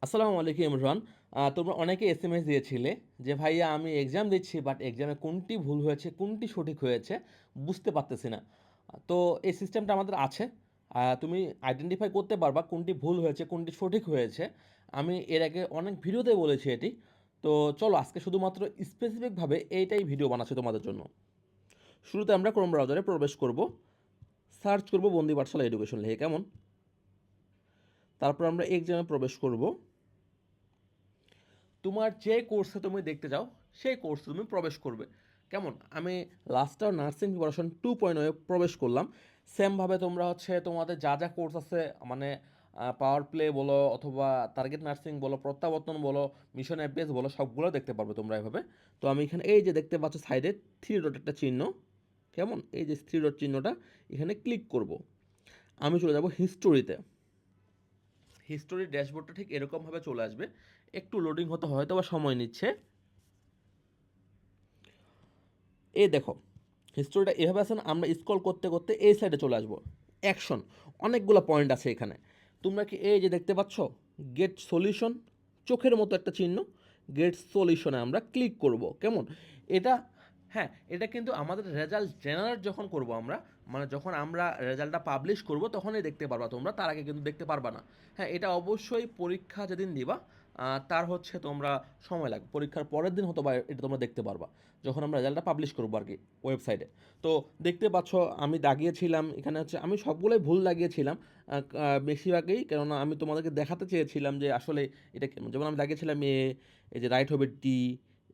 আসসালামু আলাইকুম ইমরান। তোমরা অনেকে এসএমএস দিয়েছিলে যে ভাইয়া আমি এক্সাম দিচ্ছি বাট এক্সামে কোনটি ভুল হয়েছে কোনটি সঠিক হয়েছে বুঝতে পারতেছি না। তো এই সিস্টেমটা আমাদের আছে। তুমি আইডেন্টিফাই করতে পারবা কোনটি ভুল হয়েছে কোনটি সঠিক হয়েছে। আমি এর আগে অনেক ভিডিওতে বলেছি এটি। তো চলো আজকে শুধুমাত্র স্পেসিফিকভাবে এইটাই ভিডিও বানাচ্ছি তোমাদের জন্য। শুরুতে আমরা ক্রোম ব্রাউজারে প্রবেশ করব, সার্চ করব বন্দি পাঠশালা এডুকেশন লিখে, কেমন? তারপর আমরা এক্সামে প্রবেশ করব। তোমার যে কোর্সে তুমি দেখতে যাও সেই কোর্সে তুমি প্রবেশ করবে, কেমন? আমি লাস্টার নার্সিং প্রিপারেশন 2.0 প্রবেশ করলাম। সেমভাবে তোমরা তোমাদের যা যা কোর্স আছে, মানে পাওয়ার প্লে বলো অথবা টার্গেট নার্সিং বলো, প্রত্যাবর্তন বলো, মিশন এফপিএস বলো, সবগুলো দেখতে পারবে তোমরা এভাবে। তো আমি এখানে এই যে দেখতে পাচ্ছ সাইডে থ্রি ডট একটা চিহ্ন, কেমন? এই যে থ্রি ডট চিহ্নটা এখানে ক্লিক করব। আমি চলে যাব হিস্টোরিতে। হিস্টোরির ড্যাশবোর্ডটা ঠিক এরকমভাবে চলে আসবে। একটু লোডিং হতে হয়তো বা সময় নিচ্ছে। এই দেখো হিস্টোরিটা এভাবে আছে না, আমরা স্ক্রল করতে করতে এই সাইডে চলে আসবো। অ্যাকশন, অনেকগুলো পয়েন্ট আছে এখানে। তোমরা কি এই যে দেখতে পাচ্ছ গেট সলিউশন, চোখের মতো একটা চিহ্ন, গেট সলিউশনে আমরা ক্লিক করব, কেমন? এটা, হ্যাঁ, এটা কিন্তু আমাদের রেজাল্ট জেনারেট যখন করব আমরা, মানে যখন আমরা রেজাল্টটা পাবলিশ করব তখনই দেখতে পারবা তোমরা, তার আগে কিন্তু দেখতে পারবা না। হ্যাঁ, এটা অবশ্যই পরীক্ষা যেদিন দিবা তার তোমরা সময় লাগবে, পরীক্ষার পরের দিন হয়তো বা এটা তোমরা দেখতে পারবা যখন আমরা রেজাল্টটা পাবলিশ করবো আর কি ওয়েবসাইটে। তো দেখতে পাচ্ছ আমি দাগিয়েছিলাম এখানে, আমি সবগুলোই ভুল দাগিয়েছিলাম বেশিরভাগই, কেননা আমি তোমাদেরকে দেখাতে চেয়েছিলাম যে আসলে এটা কেন। যেমন আমি দাগিয়েছিলাম এ, এই যে রাইট হবে ডি,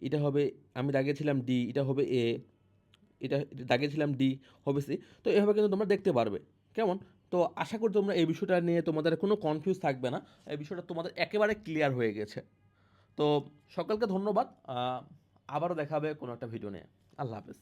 এটা হবে, আমি দাগিয়েছিলাম ডি, এটা হবে এ, এটা দাগিয়েছিলাম ডি, হবে সি। তো এভাবে কিন্তু তোমরা দেখতে পারবে, কেমন? তো আশা করি তোমরা এই বিষয়টা নিয়ে তোমাদের কোনো কনফিউজ থাকবে না, এই বিষয়টা তোমাদের একেবারে ক্লিয়ার হয়ে গেছে। তো সকলকে ধন্যবাদ। আবারও দেখা হবে কোনো একটা ভিডিও নিয়ে। আল্লাহ হাফেজ।